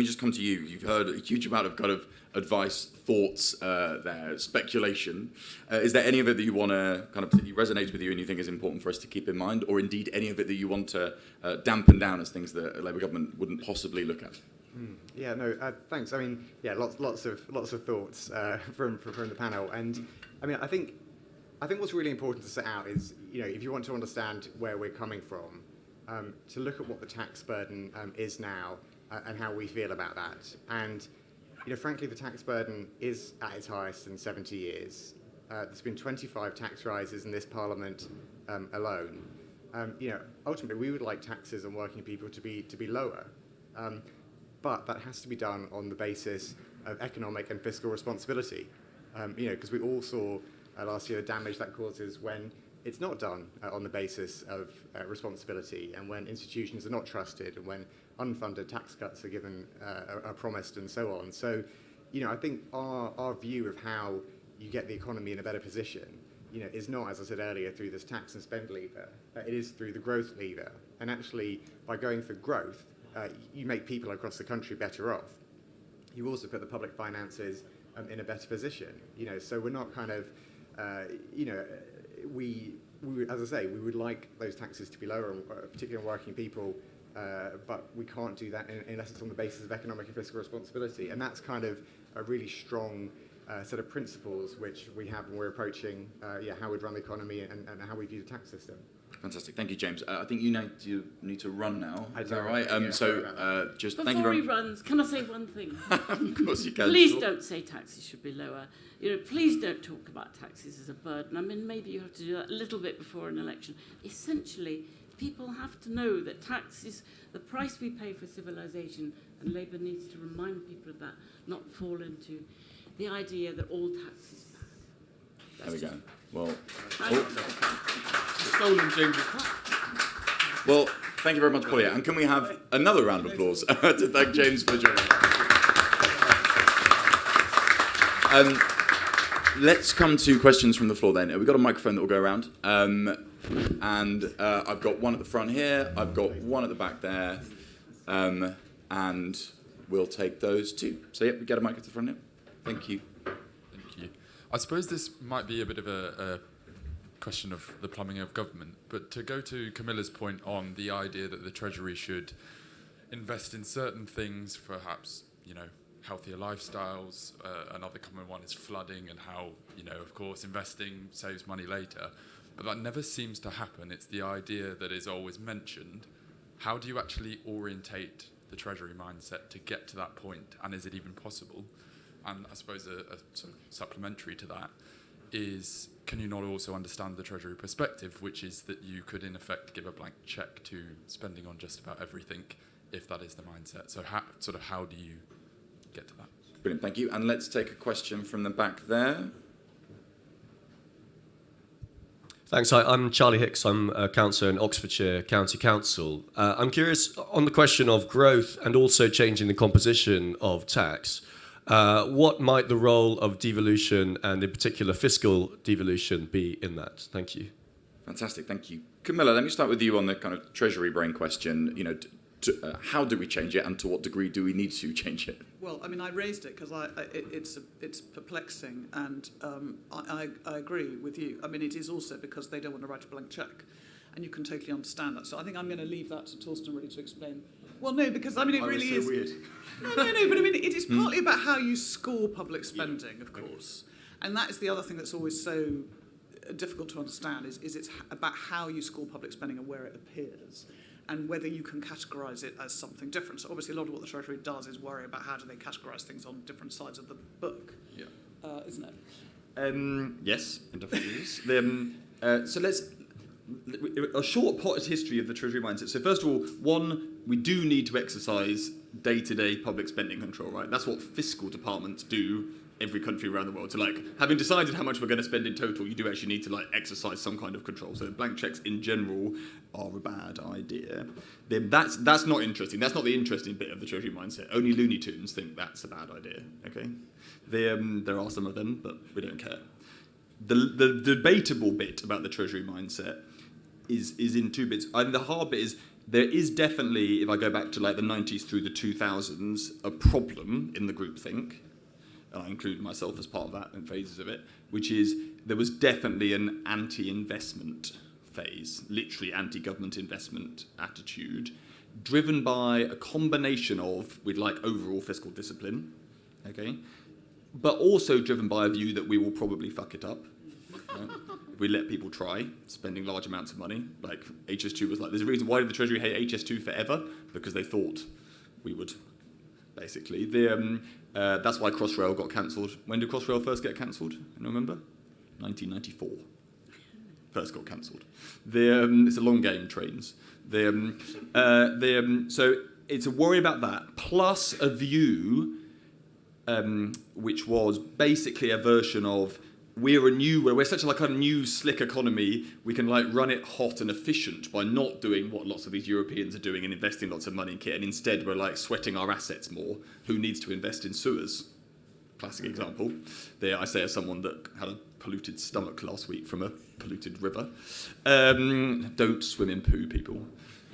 just come to you. You've heard a huge amount of kind of advice, thoughts there, speculation. Is there any of it that you want to kind of particularly resonates with you and you think is important for us to keep in mind, or indeed any of it that you want to dampen down as things that a Labour government wouldn't possibly look at? Yeah, no, thanks. I mean, yeah, lots of thoughts from the panel, and I mean, I think what's really important to set out is, if you want to understand where we're coming from, to look at what the tax burden is now and how we feel about that. And frankly, the tax burden is at its highest in 70 years. There's been 25 tax rises in this Parliament alone. Ultimately, we would like taxes on working people to be lower, but that has to be done on the basis of economic and fiscal responsibility. Because we all saw last year the damage that causes when it's not done on the basis of responsibility, and when institutions are not trusted, and when unfunded tax cuts are given, are promised, and so on. So, I think our view of how you get the economy in a better position, is not, as I said earlier, through this tax and spend lever. It is through the growth lever. And actually, by going for growth, you make people across the country better off. You also put the public finances in a better position. So we're not kind of, we as I say, we would like those taxes to be lower, particularly on working people, but we can't do that unless it's on the basis of economic and fiscal responsibility. And that's kind of a really strong set of principles which we have when we're approaching how we'd run the economy and how we view the tax system. Fantastic. Thank you, James. I think you need to run now. Is that right? Just Before thank you very he runs, can I say one thing? Of course you can. Please Sure. don't say taxes should be lower. Please don't talk about taxes as a burden. I mean, maybe you have to do that a little bit before an election. Essentially, people have to know that tax is the price we pay for civilization, and Labour needs to remind people of that, not fall into the idea that all tax is bad. There we go. Well, Stolen James. well, thank you very much, Polly. And can we have another round of applause to thank James for joining us? Let's come to questions from the floor then. We've got a microphone that will go around. And I've got one at the front here. I've got one at the back there. And we'll take those too. So, we get a mic at the front here. Thank you. Thank you. I suppose this might be a bit of a question of the plumbing of government, but to go to Camilla's point on the idea that the Treasury should invest in certain things, perhaps, healthier lifestyles. Another common one is flooding, and how, of course, investing saves money later. But that never seems to happen. It's the idea that is always mentioned. How do you actually orientate the Treasury mindset to get to that point, and is it even possible? And I suppose a sort of supplementary to that is, can you not also understand the Treasury perspective, which is that you could in effect give a blank check to spending on just about everything if that is the mindset? So how do you get to that? Brilliant, thank you. And let's take a question from the back there. Thanks. I'm Charlie Hicks. I'm a councillor in Oxfordshire County Council. I'm curious on the question of growth and also changing the composition of tax. What might the role of devolution, and in particular fiscal devolution, be in that? Thank you. Fantastic, thank you. Camilla, let me start with you on the kind of Treasury brain question. How do we change it, and to what degree do we need to change it? Well, I mean, I raised it because it's perplexing, and I agree with you. I mean, it is also because they don't want to write a blank cheque, and you can totally understand that. So I think I'm going to leave that to Torsten really to explain. Well, no, because I mean, it really is. Weird. No, but I mean, it is partly about how you score public spending, of course, and that is the other thing that's always so difficult to understand. Is it's about how you score public spending and where it appears, and whether you can categorise it as something different. So obviously a lot of what the Treasury does is worry about how do they categorise things on different sides of the book, isn't it? Yes, it definitely is. So let's a short potted history of the Treasury mindset. So first of all, one, we do need to exercise day-to-day public spending control, right? That's what fiscal departments do every country around the world. So having decided how much we're going to spend in total, you do actually need to exercise some kind of control. So blank cheques in general are a bad idea. Then that's not interesting. That's not the interesting bit of the Treasury mindset. Only Looney Tunes think that's a bad idea. Okay, there are some of them, but we don't care. The debatable bit about the Treasury mindset is in two bits. I mean, the hard bit is there is definitely, if I go back to the 90s through the 2000s, a problem in the groupthink. And I include myself as part of that in phases of it, which is there was definitely an anti-investment phase, literally anti-government investment attitude, driven by a combination of, we'd like overall fiscal discipline, okay, but also driven by a view that we will probably fuck it up. Right? If we let people try spending large amounts of money, like HS2 was there's a reason why did the Treasury hate HS2 forever? Because they thought we would, basically. That's why Crossrail got cancelled. When did Crossrail first get cancelled? Can you remember? 1994. First got cancelled. It's a long game, trains. So it's a worry about that, plus a view which was basically a version of we're such a new slick economy, we can run it hot and efficient by not doing what lots of these Europeans are doing and investing lots of money in kit, and instead we're sweating our assets more. Who needs to invest in sewers? Classic example. There I say as someone that had a polluted stomach last week from a polluted river. Don't swim in poo, people.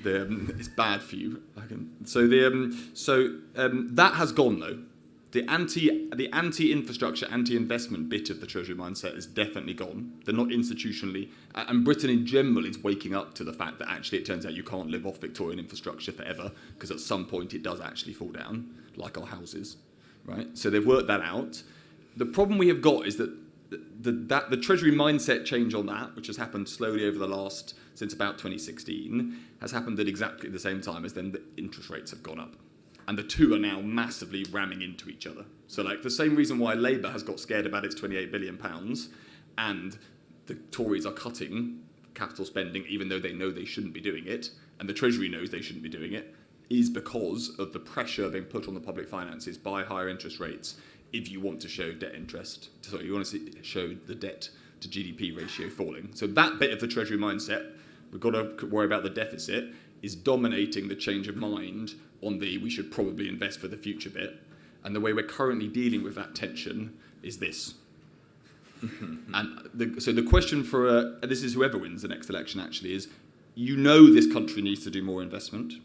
It's bad for you. That has gone though. The anti-infrastructure, anti-investment bit of the Treasury mindset is definitely gone. They're not institutionally, and Britain in general is waking up to the fact that actually it turns out you can't live off Victorian infrastructure forever, because at some point it does actually fall down, like our houses, right? So they've worked that out. The problem we have got is that the Treasury mindset change on that, which has happened slowly over since about 2016, has happened at exactly the same time as then the interest rates have gone up. And the two are now massively ramming into each other. So the same reason why Labour has got scared about its £28 billion and the Tories are cutting capital spending even though they know they shouldn't be doing it, and the Treasury knows they shouldn't be doing it, is because of the pressure being put on the public finances by higher interest rates if you want to show you want to show the debt to GDP ratio falling. So that bit of the Treasury mindset, we've got to worry about the deficit, is dominating the change of mind on we should probably invest for the future bit. And the way we're currently dealing with that tension is this. So the question for, this is whoever wins the next election actually, is this country needs to do more investment.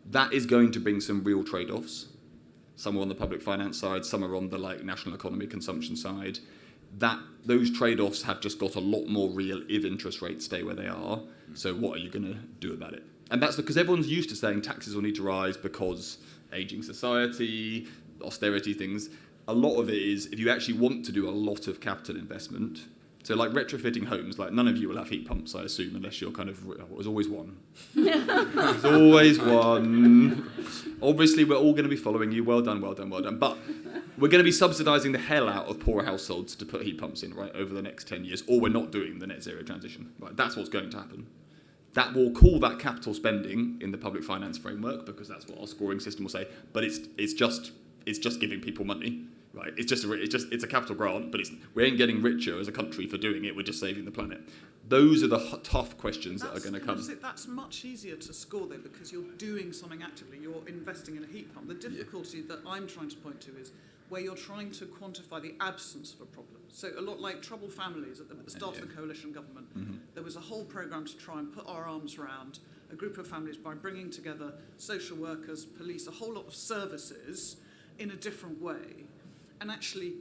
That is going to bring some real trade-offs. Some are on the public finance side, some are on the national economy consumption side. Those trade-offs have just got a lot more real if interest rates stay where they are. So what are you going to do about it? And that's because everyone's used to saying taxes will need to rise because ageing society, austerity things. A lot of it is if you actually want to do a lot of capital investment. So retrofitting homes, none of you will have heat pumps, I assume, unless you're there's always one. There's always one. Obviously, we're all going to be following you. Well done, well done, well done. But we're going to be subsidising the hell out of poor households to put heat pumps in, right, over the next 10 years, or we're not doing the net zero transition. Right, that's what's going to happen. That will call that capital spending in the public finance framework, because that's what our scoring system will say. But it's just giving people money, right? It's a capital grant, but we ain't getting richer as a country for doing it. We're just saving the planet. Those are the tough questions that are going to come. That's much easier to score though, because you're doing something actively. You're investing in a heat pump. The difficulty that I'm trying to point to is where you're trying to quantify the absence of a problem. So a lot like troubled families at the start of the coalition government, there was a whole programme to try and put our arms around a group of families by bringing together social workers, police, a whole lot of services in a different way. And actually,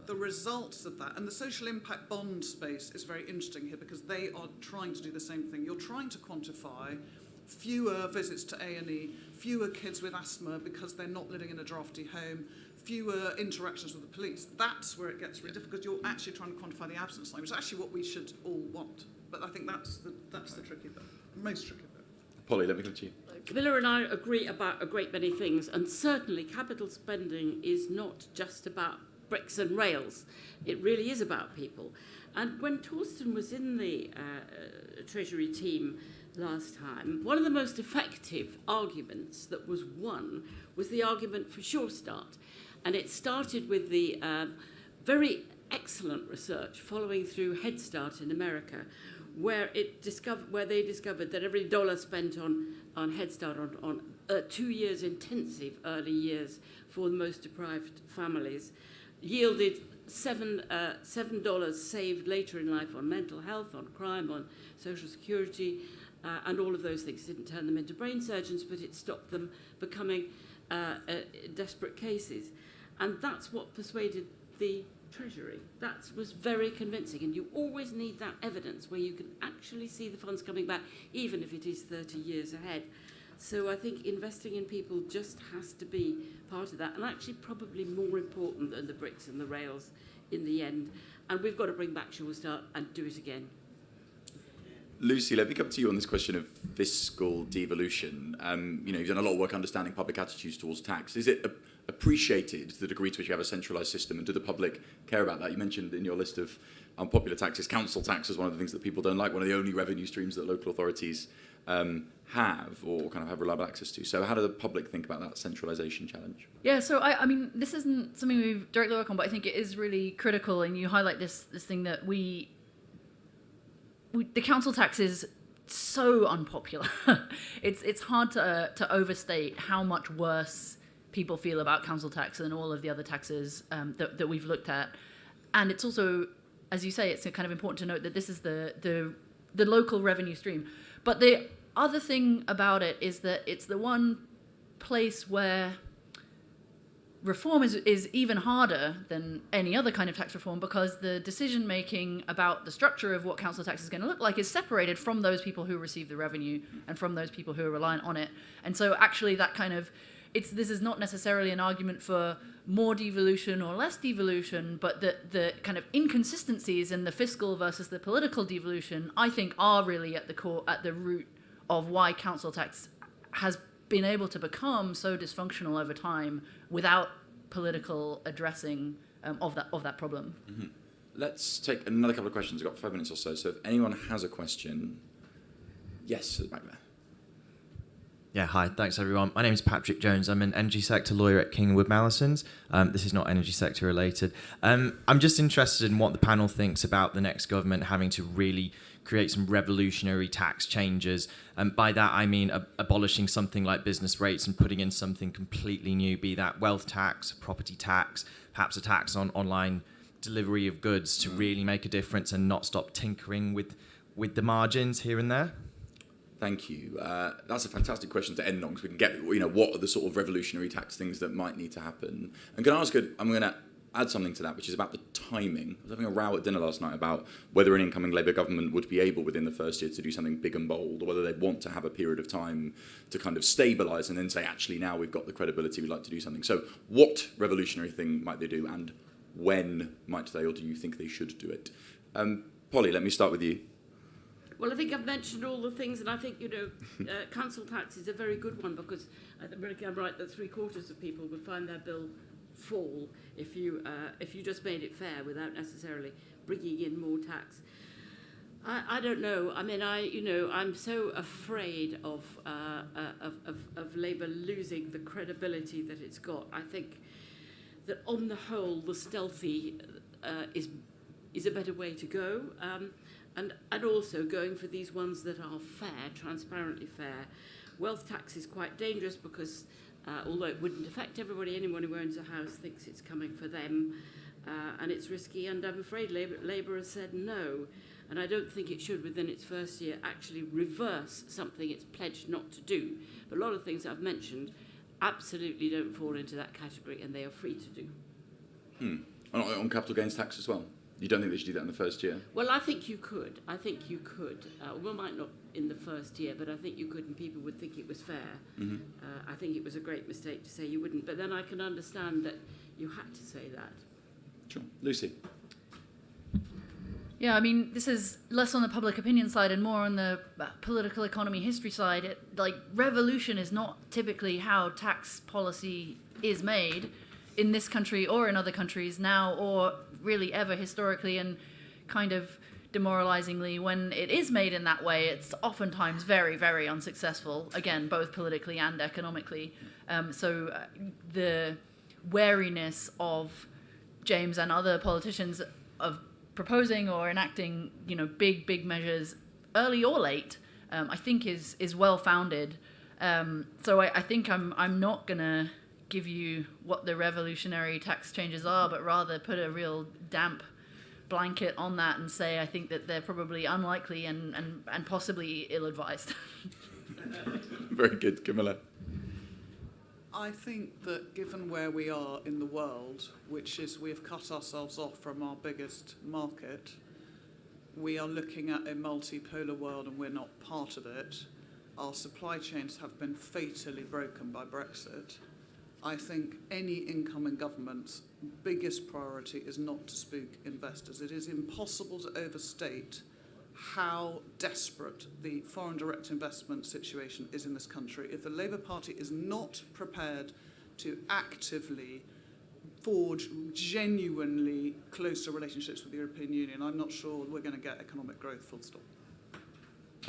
the results of that, and the social impact bond space is very interesting here because they are trying to do the same thing. You're trying to quantify fewer visits to A&E, fewer kids with asthma because they're not living in a drafty home, fewer interactions with the police. That's where it gets really difficult, because you're actually trying to quantify the absence line, which is actually what we should all want. But I think that's the tricky bit, the most tricky bit. Polly, let me come to you. Camilla and I agree about a great many things, and certainly capital spending is not just about bricks and rails. It really is about people. And when Torsten was in the Treasury team last time, one of the most effective arguments that was won was the argument for Sure Start. And it started with the very excellent research following through Head Start in America, where they discovered that every dollar spent on Head Start on 2 years intensive early years for the most deprived families yielded $7 saved later in life on mental health, on crime, on social security, and all of those things. It didn't turn them into brain surgeons, but it stopped them becoming desperate cases. And that's what persuaded the Treasury. That was very convincing, and you always need that evidence where you can actually see the funds coming back, even if it is 30 years ahead. So I think investing in people just has to be part of that, and actually probably more important than the bricks and the rails in the end. And we've got to bring back Sure Start and do it again. Lucy, let me come to you on this question of fiscal devolution. You've done a lot of work understanding public attitudes towards tax. Is it appreciated to the degree to which you have a centralised system, and do the public care about that? You mentioned in your list of unpopular taxes, council tax is one of the things that people don't like, one of the only revenue streams that local authorities have or kind of have reliable access to. So how do the public think about that centralisation challenge? Yeah, so I mean, this isn't something we've directly worked on, but I think it is really critical, and you highlight this thing that we the council tax is so unpopular. It's hard to overstate how much worse people feel about council tax than all of the other taxes that we've looked at. And it's also, as you say, it's kind of important to note that this is the local revenue stream. But the other thing about it is that it's the one place where reform is even harder than any other kind of tax reform, because the decision making about the structure of what council tax is going to look like is separated from those people who receive the revenue and from those people who are reliant on it. And so actually that kind of, this is not necessarily an argument for more devolution or less devolution, but the kind of inconsistencies in the fiscal versus the political devolution, I think, are really at the root of why council tax has been able to become so dysfunctional over time without political addressing of that problem. Mm-hmm. Let's take another couple of questions. We've got 5 minutes or so. So if anyone has a question, yes, at the back there. Yeah, hi, thanks everyone. My name is Patrick Jones. I'm an energy sector lawyer at King & Wood Mallesons. This is not energy sector related. I'm just interested in what the panel thinks about the next government having to really create some revolutionary tax changes. By that I mean abolishing something like business rates and putting in something completely new, be that wealth tax, property tax, perhaps a tax on online delivery of goods to really make a difference and not stop tinkering with the margins here and there. Thank you. That's a fantastic question to end on, because we can get, what are the sort of revolutionary tax things that might need to happen. I'm going to add something to that, which is about the timing. I was having a row at dinner last night about whether an incoming Labour government would be able within the first year to do something big and bold, or whether they'd want to have a period of time to kind of stabilise and then say, actually, now we've got the credibility, we'd like to do something. So what revolutionary thing might they do, and when might they, or do you think they should do it? Polly, let me start with you. Well, I think I've mentioned all the things, and I think, council tax is a very good one, because I think I'm right that 3/4 of people would find their bill fall if you just made it fair without necessarily bringing in more tax. I don't know. I mean, I'm so afraid of Labour losing the credibility that it's got. I think that on the whole, the stealthy is a better way to go. And also going for these ones that are fair, transparently fair. Wealth tax is quite dangerous because although it wouldn't affect everybody, anyone who owns a house thinks it's coming for them, and it's risky, and I'm afraid Labour has said no, and I don't think it should within its first year actually reverse something it's pledged not to do. But a lot of things I've mentioned absolutely don't fall into that category, and they are free to do. On capital gains tax as well? You don't think they should do that in the first year? Well, I think you could. We might not in the first year, but I think you could, and people would think it was fair. Mm-hmm. I think it was a great mistake to say you wouldn't, but then I can understand that you had to say that. Sure. Lucy? Yeah, I mean, this is less on the public opinion side and more on the political economy history side. Revolution is not typically how tax policy is made in this country or in other countries now, or really ever historically, and kind of demoralizingly, when it is made in that way, it's oftentimes very, very unsuccessful, again, both politically and economically. So the wariness of James and other politicians of proposing or enacting, big measures, early or late, I think is well-founded. So I think I'm not going to give you what the revolutionary tax changes are, but rather put a real damp blanket on that and say I think that they're probably unlikely and possibly ill-advised. Very good. Camilla? I think that given where we are in the world, which is we have cut ourselves off from our biggest market, we are looking at a multipolar world and we're not part of it. Our supply chains have been fatally broken by Brexit. I think any incoming government's biggest priority is not to spook investors. It is impossible to overstate how desperate the foreign direct investment situation is in this country. If the Labour Party is not prepared to actively forge genuinely closer relationships with the European Union, I'm not sure we're going to get economic growth, full stop.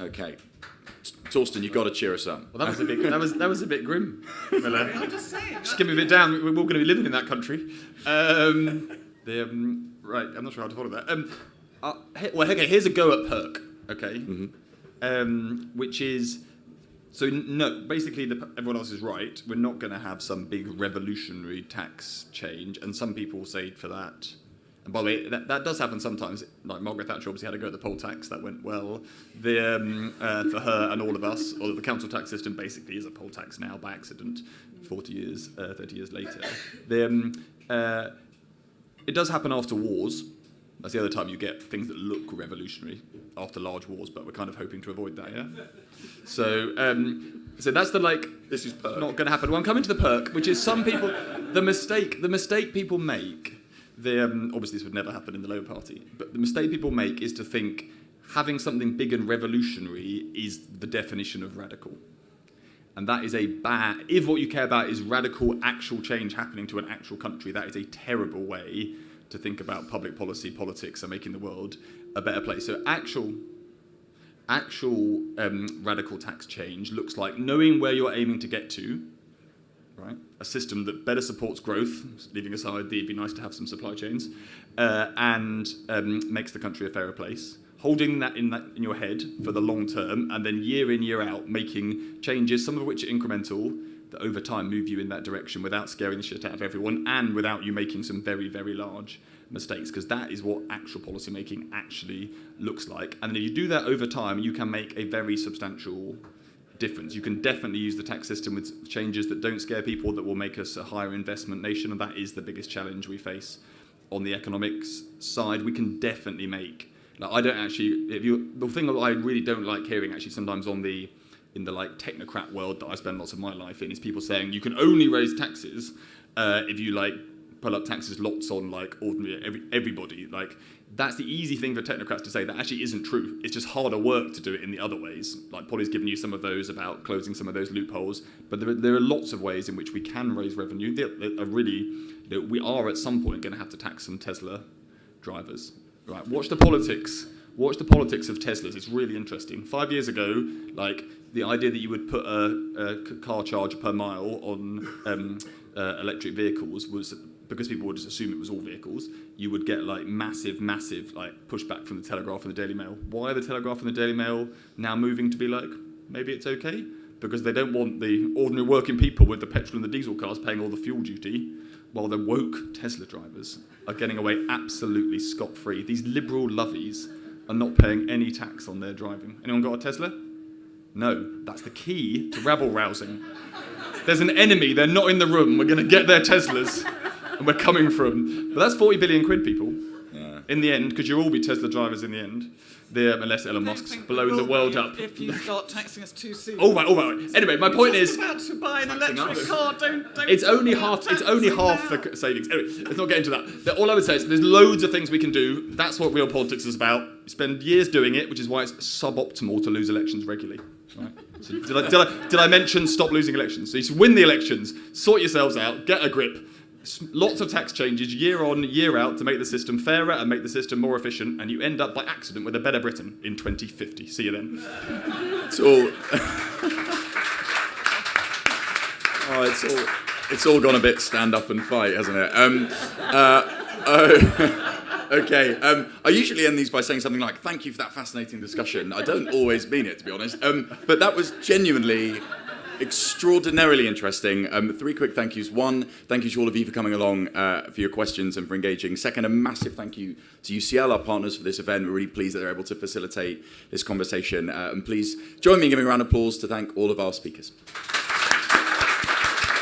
Okay. Torsten, you've got to cheer us up. Well, that was a bit grim. I'm just saying. Just give me a bit down. We're all going to be living in that country. Right, I'm not sure how to follow that. Okay, here's a go at perk, okay? Mm-hmm. Which is, so no, basically everyone else is right. We're not going to have some big revolutionary tax change, and some people say for that. And by the way, that does happen sometimes. Like Margaret Thatcher obviously had to go at the poll tax. That went well. For her and all of us, although the council tax system basically is a poll tax now by accident, 30 years later. It does happen after wars. That's the other time you get things that look revolutionary, after large wars, but we're kind of hoping to avoid that, yeah? So that's this is not going to happen. Well, I'm coming to the perk, which is some people, the mistake people make, obviously this would never happen in the Labour Party, but the mistake people make is to think having something big and revolutionary is the definition of radical. And that is if what you care about is radical actual change happening to an actual country, that is a terrible way to think about public policy, politics, and making the world a better place. So actual radical tax change looks like knowing where you're aiming to get to, right? A system that better supports growth, leaving aside it'd be nice to have some supply chains, and makes the country a fairer place. Holding that in your head for the long term, and then year in, year out, making changes, some of which are incremental, that over time move you in that direction without scaring the shit out of everyone and without you making some very, very large mistakes, because that is what actual policy making actually looks like. And then if you do that over time, you can make a very substantial difference. You can definitely use the tax system with changes that don't scare people, that will make us a higher investment nation, and that is the biggest challenge we face on the economics side. We can definitely make... I don't actually... the thing that I really don't like hearing actually sometimes in the technocrat world that I spend lots of my life in is people saying you can only raise taxes if you pull up taxes lots on ordinary everybody. That's the easy thing for technocrats to say. That actually isn't true. It's just harder work to do it in the other ways. Polly's given you some of those about closing some of those loopholes, but there are lots of ways in which we can raise revenue. We are at some point going to have to tax some Tesla drivers. Right? Watch the politics of Teslas. It's really interesting. 5 years ago, the idea that you would put a car charge per mile on electric vehicles was because people would just assume it was all vehicles. You would get massive pushback from the Telegraph and the Daily Mail. Why are the Telegraph and the Daily Mail now moving to be maybe it's okay? Because they don't want the ordinary working people with the petrol and the diesel cars paying all the fuel duty, while the woke Tesla drivers are getting away absolutely scot-free. These liberal lovies are not paying any tax on their driving. Anyone got a Tesla? No. That's the key to rabble-rousing. There's an enemy, they're not in the room, we're going to get their Teslas, and we're coming for them. But that's 40 billion quid, people, in the end, because you'll all be Tesla drivers in the end. Unless Elon Musk's blowing the world up. If you start taxing us too soon. All right. Anyway, my point is, about to buy an electric car. Don't. It's only half the savings. Anyway, let's not get into that. All I would say is there's loads of things we can do. That's what real politics is about. You spend years doing it, which is why it's suboptimal to lose elections regularly. Right? So did I mention stop losing elections? So you should win the elections, sort yourselves out, get a grip. Lots of tax changes year on, year out to make the system fairer and make the system more efficient, and you end up by accident with a better Britain in 2050. See you then. It's all gone a bit stand up and fight, hasn't it? Okay. I usually end these by saying something like, "Thank you for that fascinating discussion." I don't always mean it, to be honest. But that was genuinely extraordinarily interesting. 3 quick thank yous. 1, thank you to all of you for coming along, for your questions and for engaging. 2nd, a massive thank you to UCL, our partners for this event. We're really pleased that they're able to facilitate this conversation. And please join me in giving a round of applause to thank all of our speakers.